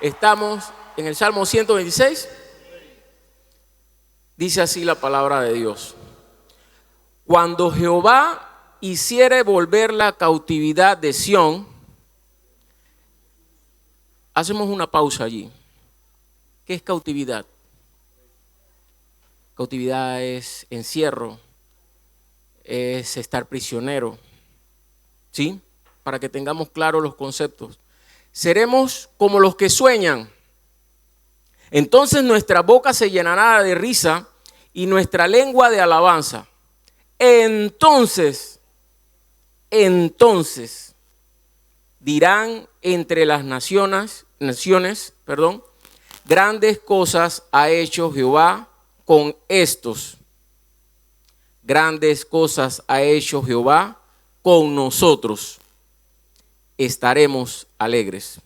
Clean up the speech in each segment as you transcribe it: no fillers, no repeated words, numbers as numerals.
Estamos en el Salmo 126. Dice así la palabra de Dios. Cuando Jehová hiciere volver la cautividad de Sión, hacemos una pausa allí. ¿Qué es cautividad? Cautividad es encierro, es estar prisionero, ¿sí? Para que tengamos claros los conceptos. Seremos como los que sueñan. Entonces nuestra boca se llenará de risa y nuestra lengua de alabanza. Entonces dirán entre las naciones, grandes cosas ha hecho Jehová con estos. Grandes cosas ha hecho Jehová con nosotros. Estaremos alegres.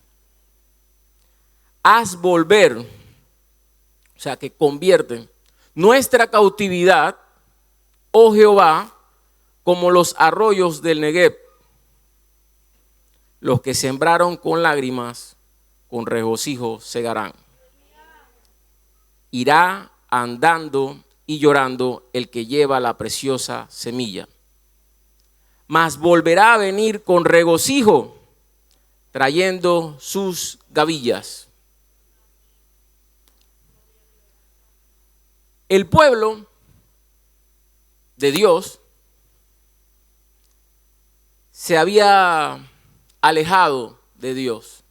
Haz volver, o sea que convierte nuestra cautividad, oh Jehová, como los arroyos del Negev. Los que sembraron con lágrimas, con regocijo segarán. Irá andando y llorando el que lleva la preciosa semilla. Mas volverá a venir con regocijo, trayendo sus gavillas. El pueblo de Dios se había alejado de Dios,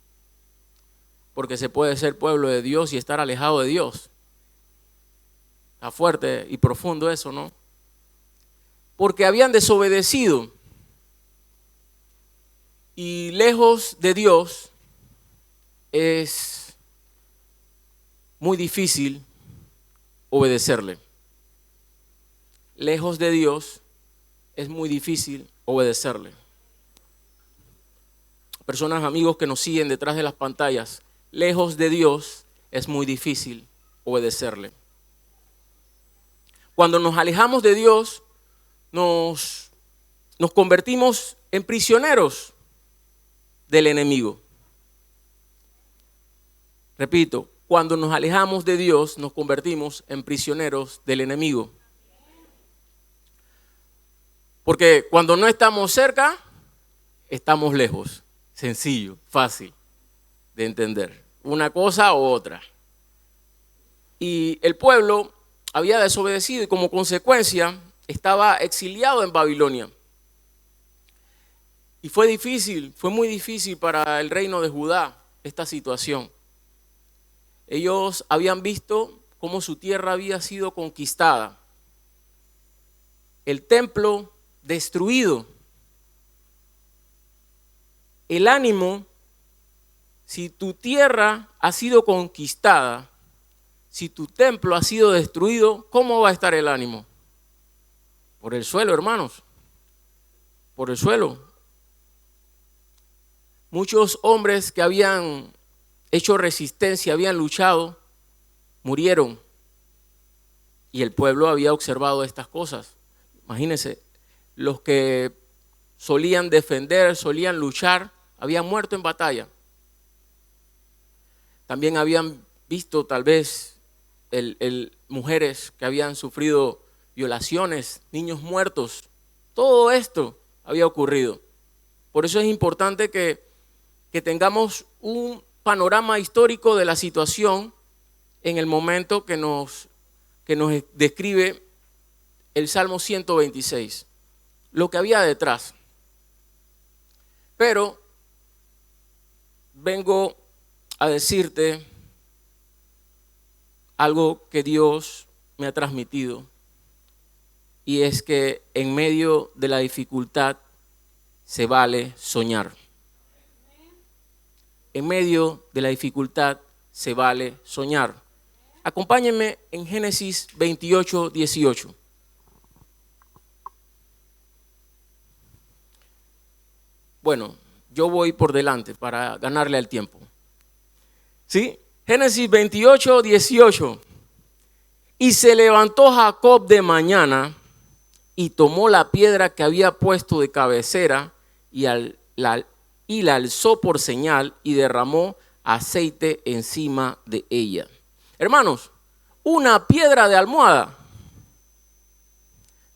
porque se puede ser pueblo de Dios y estar alejado de Dios. Está fuerte y profundo eso, ¿no? Porque habían desobedecido. Y lejos de Dios es muy difícil obedecerle. Lejos de Dios es muy difícil obedecerle. Personas, amigos que nos siguen detrás de las pantallas, lejos de Dios es muy difícil obedecerle. Cuando nos alejamos de Dios, nos convertimos en prisioneros del enemigo. Repito, cuando nos alejamos de Dios, nos convertimos en prisioneros del enemigo. Porque cuando no estamos cerca, estamos lejos. Sencillo, fácil de entender. Una cosa u otra. Y el pueblo había desobedecido y como consecuencia estaba exiliado en Babilonia. Y fue muy difícil para el reino de Judá esta situación. Ellos habían visto cómo su tierra había sido conquistada. El templo destruido. El ánimo, si tu tierra ha sido conquistada, si tu templo ha sido destruido, ¿cómo va a estar el ánimo? Por el suelo, hermanos. Por el suelo. Muchos hombres que habían hecho resistencia, habían luchado, murieron. Y el pueblo había observado estas cosas. Imagínense, los que solían defender, solían luchar, habían muerto en batalla. También habían visto tal vez mujeres que habían sufrido violaciones, niños muertos. Todo esto había ocurrido. Por eso es importante que tengamos un panorama histórico de la situación en el momento que nos describe el Salmo 126, lo que había detrás. Pero vengo a decirte algo que Dios me ha transmitido, y es que en medio de la dificultad se vale soñar. En medio de la dificultad se vale soñar. Acompáñenme en Génesis 28, 18. Bueno, yo voy por delante para ganarle al tiempo. ¿Sí? Génesis 28, 18. Y se levantó Jacob de mañana y tomó la piedra que había puesto de cabecera y la alzó por señal y derramó aceite encima de ella. Hermanos, una piedra de almohada.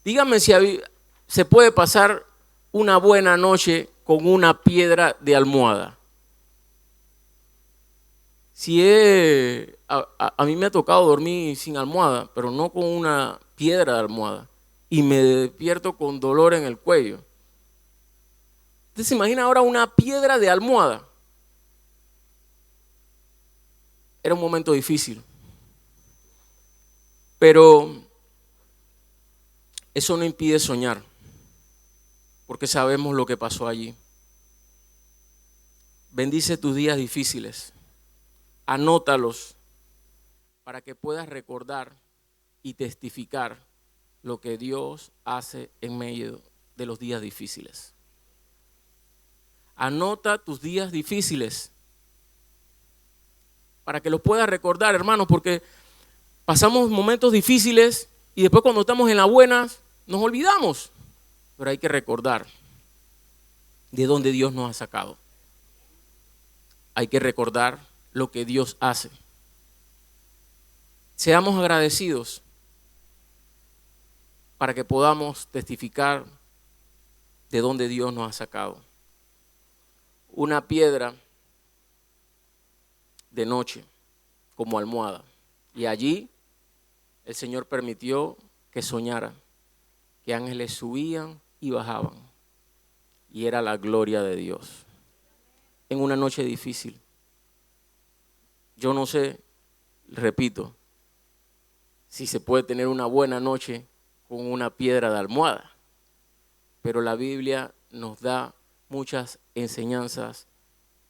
Díganme si se puede pasar una buena noche con una piedra de almohada. A mí me ha tocado dormir sin almohada, pero no con una piedra de almohada. Y me despierto con dolor en el cuello. ¿Usted se imagina ahora una piedra de almohada? Era un momento difícil. Pero eso no impide soñar, porque sabemos lo que pasó allí. Bendice tus días difíciles. Anótalos para que puedas recordar y testificar lo que Dios hace en medio de los días difíciles. Anota tus días difíciles para que los puedas recordar, hermanos, porque pasamos momentos difíciles y después cuando estamos en las buenas nos olvidamos. Pero hay que recordar de dónde Dios nos ha sacado. Hay que recordar lo que Dios hace. Seamos agradecidos para que podamos testificar de dónde Dios nos ha sacado. Una piedra de noche como almohada. Y allí el Señor permitió que soñara, que ángeles subían y bajaban. Y era la gloria de Dios. En una noche difícil. Yo no sé, repito, si se puede tener una buena noche con una piedra de almohada. Pero la Biblia nos da muchas enseñanzas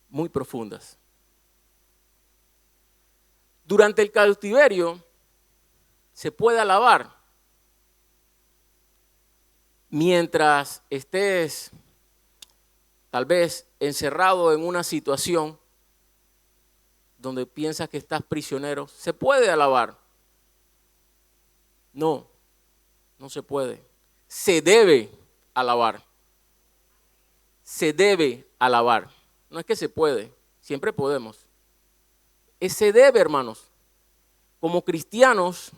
muy profundas. Durante el cautiverio se puede alabar. Mientras estés tal vez encerrado en una situación donde piensas que estás prisionero, se puede alabar. No, no se puede. Se debe alabar. Se debe alabar. No es que se puede, siempre podemos. Se debe, hermanos. Como cristianos,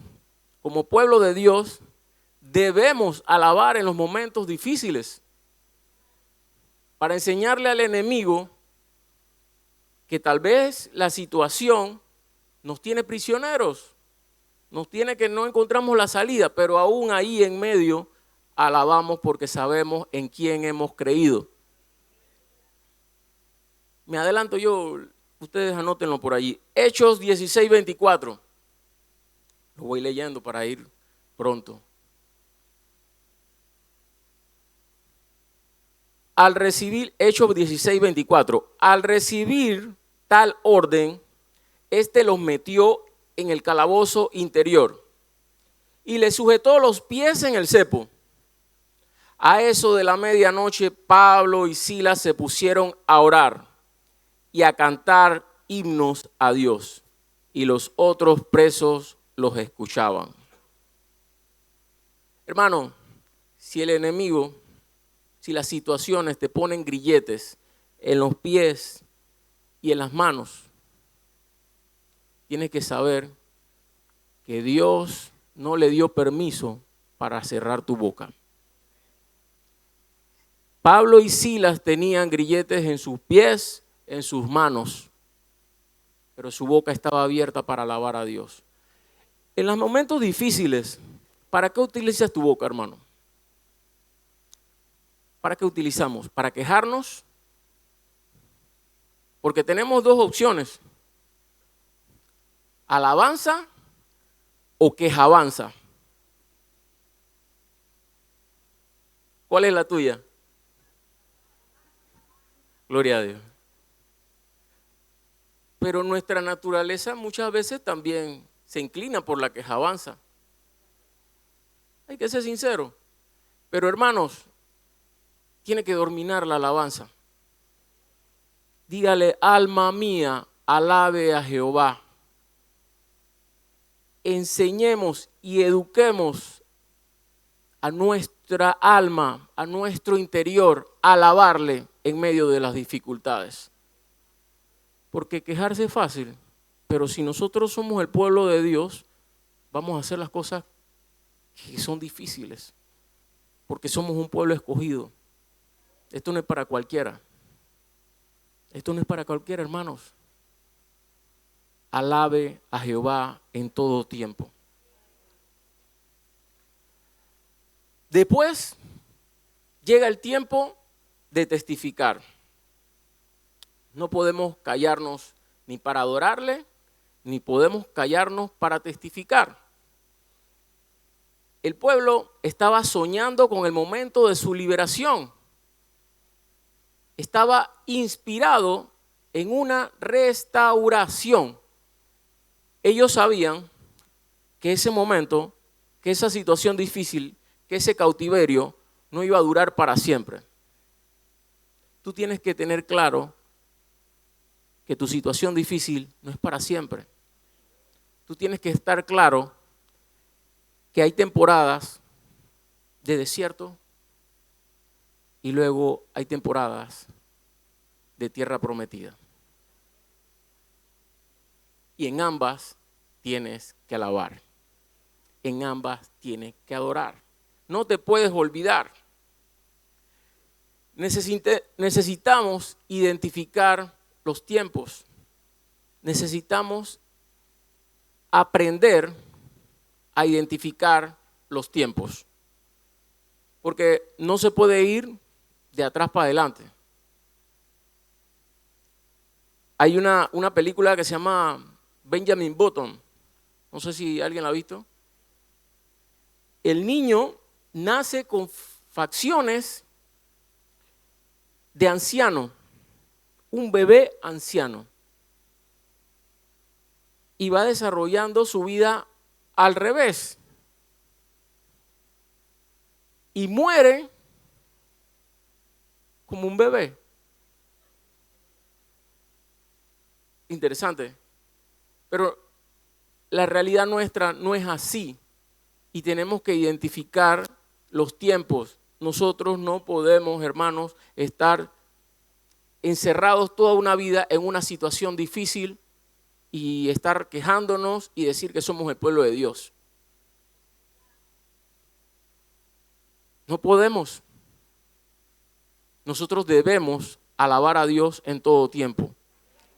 como pueblo de Dios, debemos alabar en los momentos difíciles para enseñarle al enemigo que tal vez la situación nos tiene prisioneros, nos tiene que no encontramos la salida, pero aún ahí en medio alabamos porque sabemos en quién hemos creído. Me adelanto yo, ustedes anótenlo por allí. Hechos 16:24. Lo voy leyendo para ir pronto. Al recibir, Hechos 16:24, al recibir tal orden, los metió en el calabozo interior y le sujetó los pies en el cepo. A eso de la medianoche, Pablo y Silas se pusieron a orar y a cantar himnos a Dios, y los otros presos los escuchaban. Hermano, si el enemigo, si las situaciones te ponen grilletes en los pies y en las manos, tienes que saber que Dios no le dio permiso para cerrar tu boca. Pablo y Silas tenían grilletes en sus pies, en sus manos, pero su boca estaba abierta para alabar a Dios. En los momentos difíciles, ¿para qué utilizas tu boca, hermano? ¿Para qué utilizamos? ¿Para quejarnos? Porque tenemos dos opciones: alabanza o quejabanza. ¿Cuál es la tuya? Gloria a Dios. Pero nuestra naturaleza muchas veces también se inclina por la quejabanza. Hay que ser sincero. Pero hermanos, tiene que dominar la alabanza. Dígale: alma mía, alabe a Jehová. Enseñemos y eduquemos a nuestra alma, a nuestro interior, a alabarle en medio de las dificultades. Porque quejarse es fácil, pero si nosotros somos el pueblo de Dios, vamos a hacer las cosas que son difíciles, porque somos un pueblo escogido. Esto no es para cualquiera. Esto no es para cualquiera, hermanos. Alabe a Jehová en todo tiempo. Después llega el tiempo de testificar. No podemos callarnos ni para adorarle, ni podemos callarnos para testificar. El pueblo estaba soñando con el momento de su liberación. Estaba inspirado en una restauración. Ellos sabían que ese momento, que esa situación difícil, que ese cautiverio no iba a durar para siempre. Tú tienes que tener claro que tu situación difícil no es para siempre. Tú tienes que estar claro que hay temporadas de desierto y luego hay temporadas de tierra prometida. Y en ambas tienes que alabar. En ambas tienes que adorar. No te puedes olvidar. Necesitamos identificar los tiempos. Necesitamos aprender a identificar los tiempos. Porque no se puede ir de atrás para adelante. Hay una película que se llama Benjamin Button. No sé si alguien la ha visto. El niño nace con facciones de anciano, un bebé anciano, y va desarrollando su vida al revés y muere como un bebé. Interesante, pero la realidad nuestra no es así y tenemos que identificar los tiempos. Nosotros no podemos, hermanos, estar encerrados toda una vida en una situación difícil y estar quejándonos y decir que somos el pueblo de Dios. No podemos. Nosotros debemos alabar a Dios en todo tiempo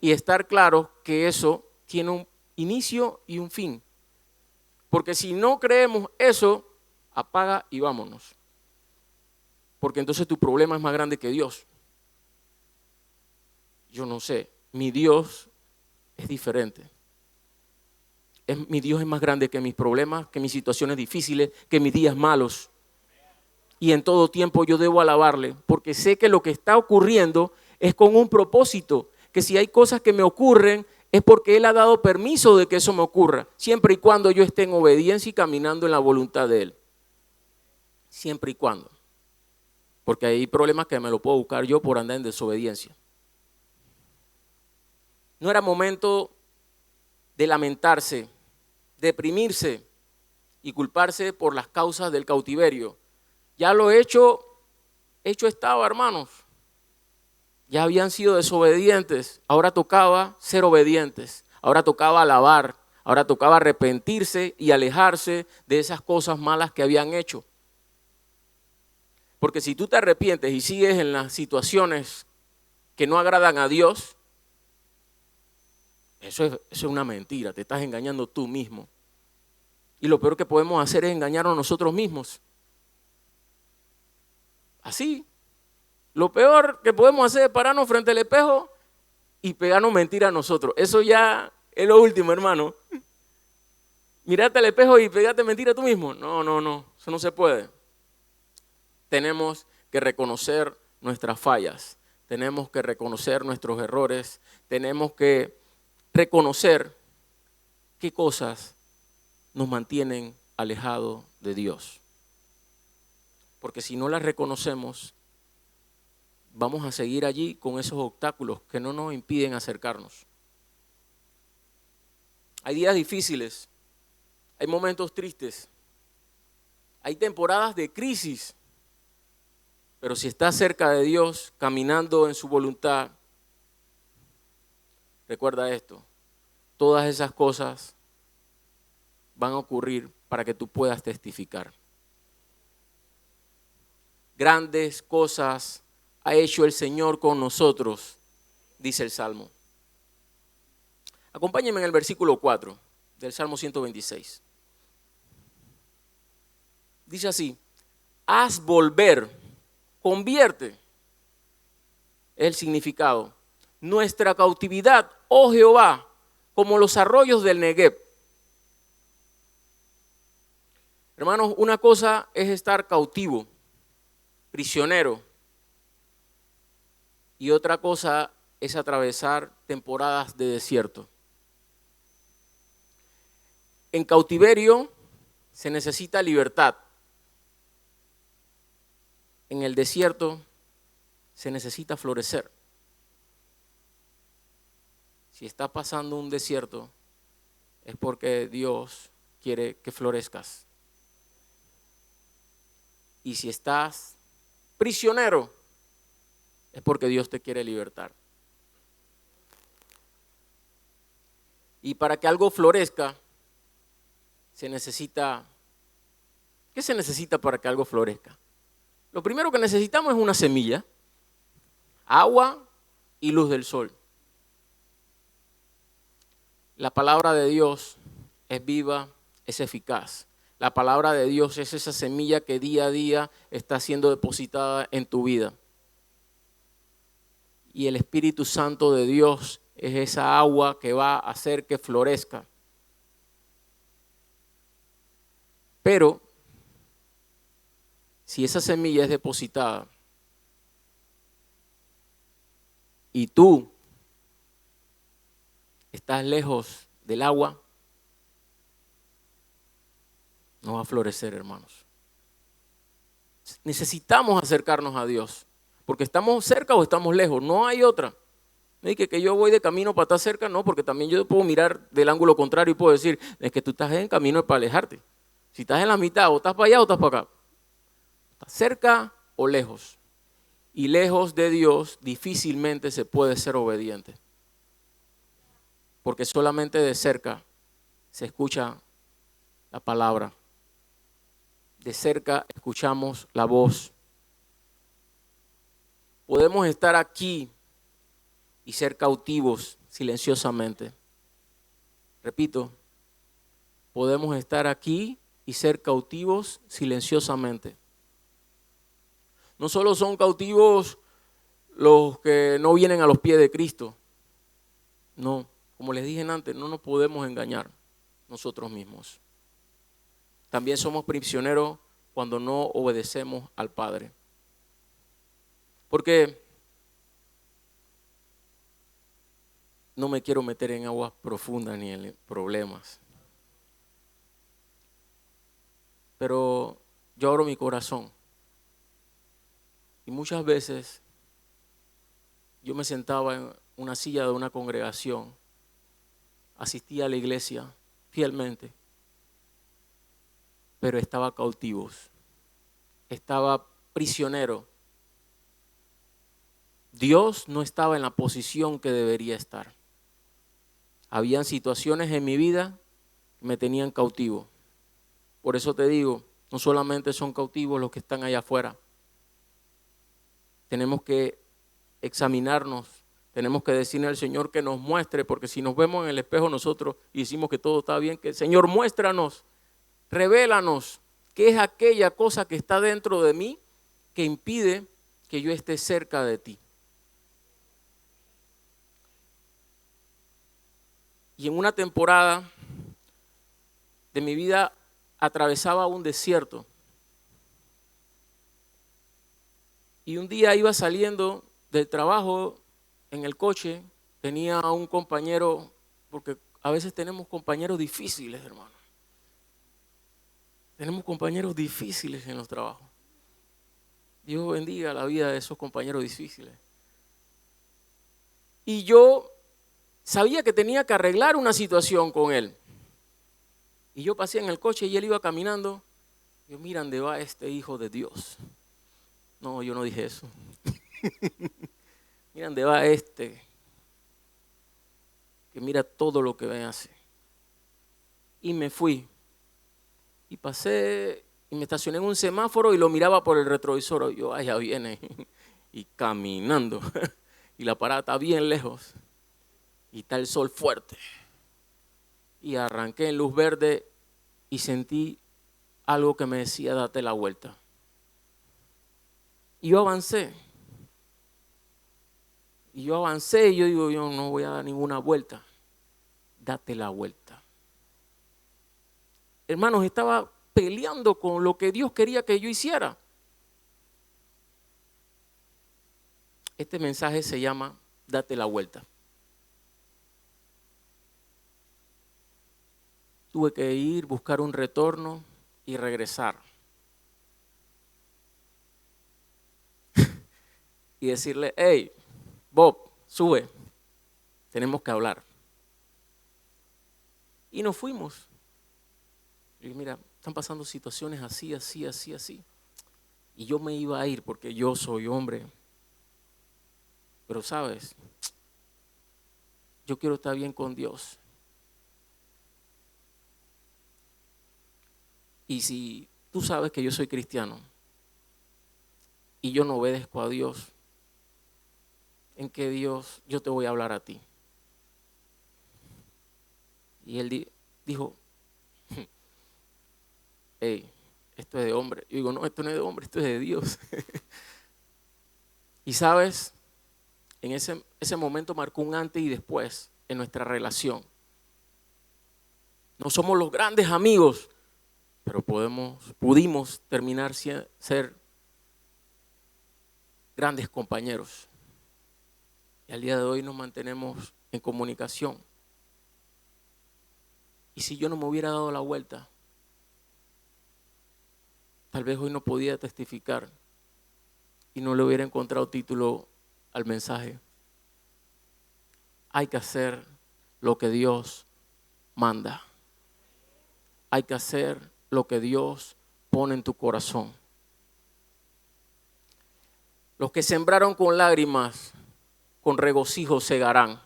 y estar claro que eso tiene un inicio y un fin. Porque si no creemos eso, apaga y vámonos. Porque entonces tu problema es más grande que Dios. Yo no sé, mi Dios es diferente. Mi Dios es más grande que mis problemas, que mis situaciones difíciles, que mis días malos. Y en todo tiempo yo debo alabarle, porque sé que lo que está ocurriendo es con un propósito, que si hay cosas que me ocurren es porque Él ha dado permiso de que eso me ocurra, siempre y cuando yo esté en obediencia y caminando en la voluntad de Él. Siempre y cuando. Porque hay problemas que me lo puedo buscar yo por andar en desobediencia. No era momento de lamentarse, deprimirse y culparse por las causas del cautiverio. Ya lo hecho estaba, hermanos. Ya habían sido desobedientes, ahora tocaba ser obedientes, ahora tocaba alabar, ahora tocaba arrepentirse y alejarse de esas cosas malas que habían hecho. Porque si tú te arrepientes y sigues en las situaciones que no agradan a Dios, eso es una mentira, te estás engañando tú mismo. Y lo peor que podemos hacer es engañarnos a nosotros mismos. Así. Lo peor que podemos hacer es pararnos frente al espejo y pegarnos mentiras a nosotros. Eso ya es lo último, hermano. Mirarte al espejo y pegarte mentira tú mismo. No, eso no se puede. Tenemos que reconocer nuestras fallas, tenemos que reconocer nuestros errores, tenemos que reconocer qué cosas nos mantienen alejados de Dios. Porque si no las reconocemos, vamos a seguir allí con esos obstáculos que no nos impiden acercarnos. Hay días difíciles, hay momentos tristes, hay temporadas de crisis, pero si estás cerca de Dios, caminando en su voluntad, recuerda esto, todas esas cosas van a ocurrir para que tú puedas testificar. Grandes cosas ha hecho el Señor con nosotros, dice el Salmo. Acompáñenme en el versículo 4 del Salmo 126. Dice así, haz volver, convierte, el significado, nuestra cautividad, oh Jehová, como los arroyos del Negev. Hermanos, una cosa es estar cautivo, prisionero, y otra cosa es atravesar temporadas de desierto. En cautiverio se necesita libertad. En el desierto se necesita florecer. Si estás pasando un desierto, es porque Dios quiere que florezcas. Y si estás prisionero, es porque Dios te quiere libertar. Y para que algo florezca, se necesita, ¿qué se necesita para que algo florezca? Lo primero que necesitamos es una semilla, agua y luz del sol. La palabra de Dios es viva, es eficaz. La palabra de Dios es esa semilla que día a día está siendo depositada en tu vida. Y el Espíritu Santo de Dios es esa agua que va a hacer que florezca. Pero si esa semilla es depositada y tú estás lejos del agua, no va a florecer, hermanos. Necesitamos acercarnos a Dios, porque estamos cerca o estamos lejos, no hay otra. No es que yo voy de camino para estar cerca, no, porque también yo puedo mirar del ángulo contrario y puedo decir, es que tú estás en camino para alejarte. Si estás en la mitad, o estás para allá o estás para acá. Estás cerca o lejos. Y lejos de Dios difícilmente se puede ser obediente. Porque solamente de cerca se escucha la palabra. De cerca escuchamos la voz. Podemos estar aquí y ser cautivos silenciosamente. Repito, podemos estar aquí y ser cautivos silenciosamente. No solo son cautivos los que no vienen a los pies de Cristo. No, como les dije antes, no nos podemos engañar nosotros mismos. También somos prisioneros cuando no obedecemos al Padre. Porque no me quiero meter en aguas profundas ni en problemas. Pero yo abro mi corazón. Y muchas veces yo me sentaba en una silla de una congregación, asistía a la iglesia fielmente, pero estaba cautivo, estaba prisionero. Dios no estaba en la posición que debería estar. Habían situaciones en mi vida que me tenían cautivo. Por eso te digo, no solamente son cautivos los que están allá afuera. Tenemos que examinarnos, tenemos que decirle al Señor que nos muestre, porque si nos vemos en el espejo nosotros y decimos que todo está bien, que el Señor muéstranos, revélanos qué es aquella cosa que está dentro de mí que impide que yo esté cerca de ti. Y en una temporada de mi vida atravesaba un desierto. Y un día iba saliendo del trabajo en el coche, tenía a un compañero, porque a veces tenemos compañeros difíciles, hermano. Tenemos compañeros difíciles en los trabajos. Dios bendiga la vida de esos compañeros difíciles. Y yo sabía que tenía que arreglar una situación con él. Y yo pasé en el coche y él iba caminando. Yo, mira, ¿dónde va este hijo de Dios? No, yo no dije eso. Mira, ¿dónde va este? que mira todo lo que me hace. Y me fui. Y pasé y me estacioné en un semáforo y lo miraba por el retrovisor. Y yo, allá viene. Y caminando. Y la parada está bien lejos. Y está el sol fuerte. Y arranqué en luz verde y sentí algo que me decía, date la vuelta. Y yo avancé. Y yo digo, yo no voy a dar ninguna vuelta. Date la vuelta. Hermanos, estaba peleando con lo que Dios quería que yo hiciera. Este mensaje se llama, date la vuelta. Tuve que ir, buscar un retorno y regresar. Y decirle, hey, Bob, sube, tenemos que hablar. Y nos fuimos. Y mira, están pasando situaciones así. Y yo me iba a ir porque yo soy hombre. Pero sabes, yo quiero estar bien con Dios. Y si tú sabes que yo soy cristiano y yo no obedezco a Dios, ¿en qué Dios yo te voy a hablar a ti? Y él dijo, hey, esto es de hombre. Yo digo, no, esto no es de hombre, esto es de Dios. Y sabes, en ese momento marcó un antes y después en nuestra relación. No somos los grandes amigos, pero pudimos terminar ser grandes compañeros. Y al día de hoy nos mantenemos en comunicación. Y si yo no me hubiera dado la vuelta, tal vez hoy no podía testificar y no le hubiera encontrado título al mensaje. Hay que hacer lo que Dios manda. Hay que hacer lo que Dios pone en tu corazón. Los que sembraron con lágrimas, con regocijo segarán.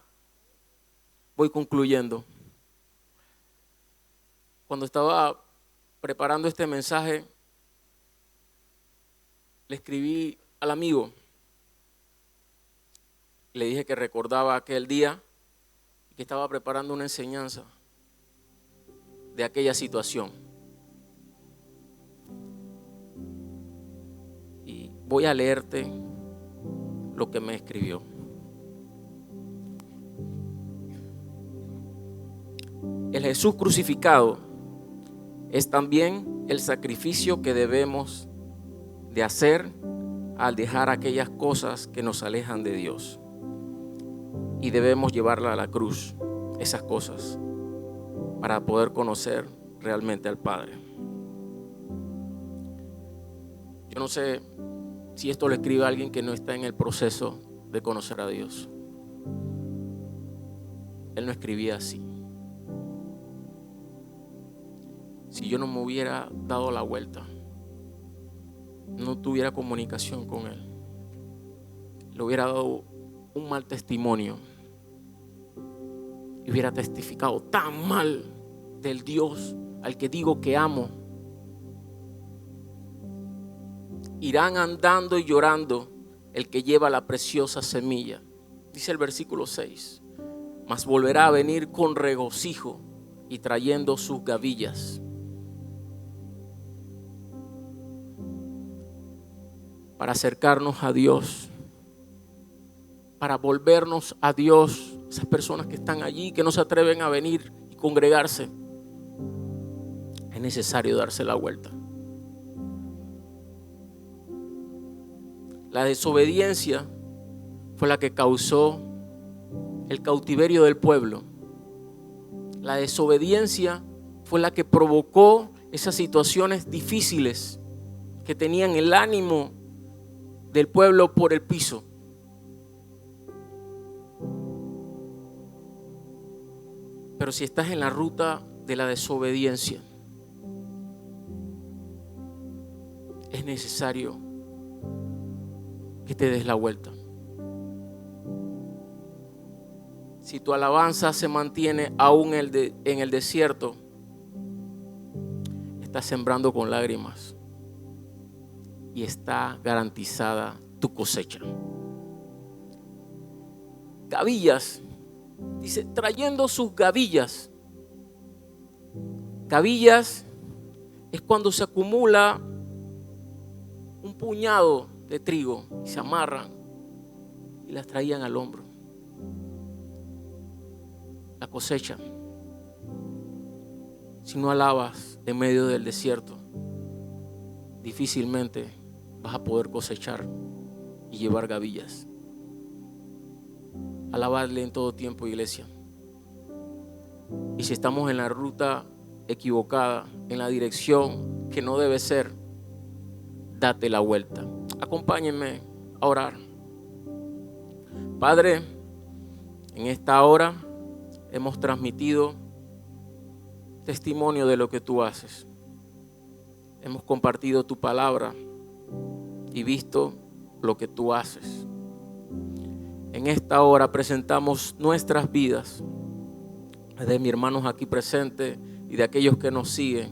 Voy concluyendo. Cuando estaba preparando este mensaje, le escribí al amigo. Le dije que recordaba aquel día y que estaba preparando una enseñanza de aquella situación. Y voy a leerte lo que me escribió. El Jesús crucificado es también el sacrificio que debemos de hacer al dejar aquellas cosas que nos alejan de Dios. Y debemos llevarla a la cruz, esas cosas, para poder conocer realmente al Padre. Yo no sé si esto lo escribe alguien que no está en el proceso de conocer a Dios. Él no escribía así. Si yo no me hubiera dado la vuelta, no tuviera comunicación con Él, le hubiera dado un mal testimonio y hubiera testificado tan mal del Dios al que digo que amo, irán andando y llorando el que lleva la preciosa semilla. Dice el versículo 6, mas volverá a venir con regocijo y trayendo sus gavillas. Para acercarnos a Dios, para volvernos a Dios. Esas personas que están allí, que no se atreven a venir y congregarse, es necesario darse la vuelta. La desobediencia fue la que causó el cautiverio del pueblo. La desobediencia fue la que provocó esas situaciones difíciles que tenían el ánimo del pueblo por el piso. Pero si estás en la ruta de la desobediencia, es necesario que te des la vuelta. Si tu alabanza se mantiene aún en el desierto, estás sembrando con lágrimas y está garantizada tu cosecha. Gavillas, dice, trayendo sus gavillas. Gavillas es cuando se acumula un puñado de trigo y se amarran y las traían al hombro. La cosecha. Si no alabas en medio del desierto, difícilmente vas a poder cosechar y llevar gavillas. Alabarle en todo tiempo, iglesia. Y si estamos en la ruta equivocada, en la dirección que no debe ser, date la vuelta. Acompáñenme a orar. Padre, en esta hora hemos transmitido testimonio de lo que tú haces. Hemos compartido tu palabra y visto lo que tú haces. En esta hora presentamos nuestras vidas, de mis hermanos aquí presentes y de aquellos que nos siguen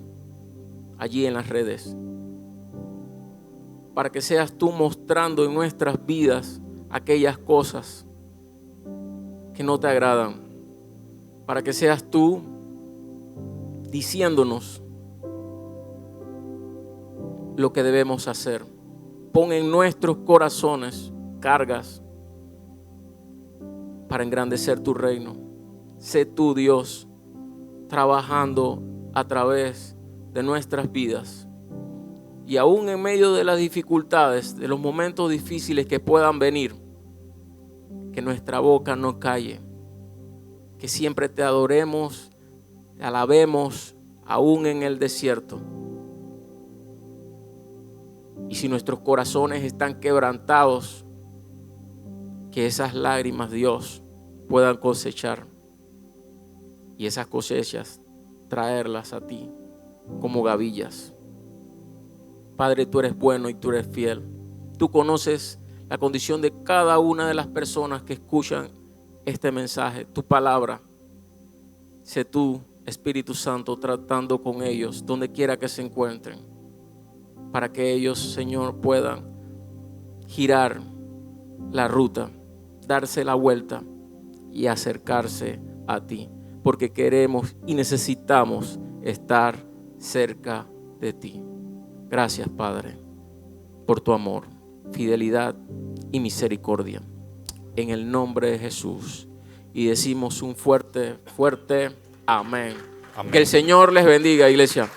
allí en las redes, para que seas tú mostrando en nuestras vidas aquellas cosas que no te agradan, para que seas tú diciéndonos lo que debemos hacer. Pon en nuestros corazones cargas para engrandecer tu reino. Sé tú, Dios, trabajando a través de nuestras vidas. Y aún en medio de las dificultades, de los momentos difíciles que puedan venir, que nuestra boca no calle, que siempre te adoremos, te alabemos aún en el desierto. Y si nuestros corazones están quebrantados, que esas lágrimas, Dios, puedan cosechar y esas cosechas traerlas a ti como gavillas. Padre, tú eres bueno y tú eres fiel. Tú conoces la condición de cada una de las personas que escuchan este mensaje, tu palabra. Sé tú, Espíritu Santo, tratando con ellos donde quiera que se encuentren, para que ellos, Señor, puedan girar la ruta, darse la vuelta y acercarse a ti, porque queremos y necesitamos estar cerca de ti. Gracias, Padre, por tu amor, fidelidad y misericordia. En el nombre de Jesús. Y decimos un fuerte, fuerte amén. Amén. Que el Señor les bendiga, iglesia.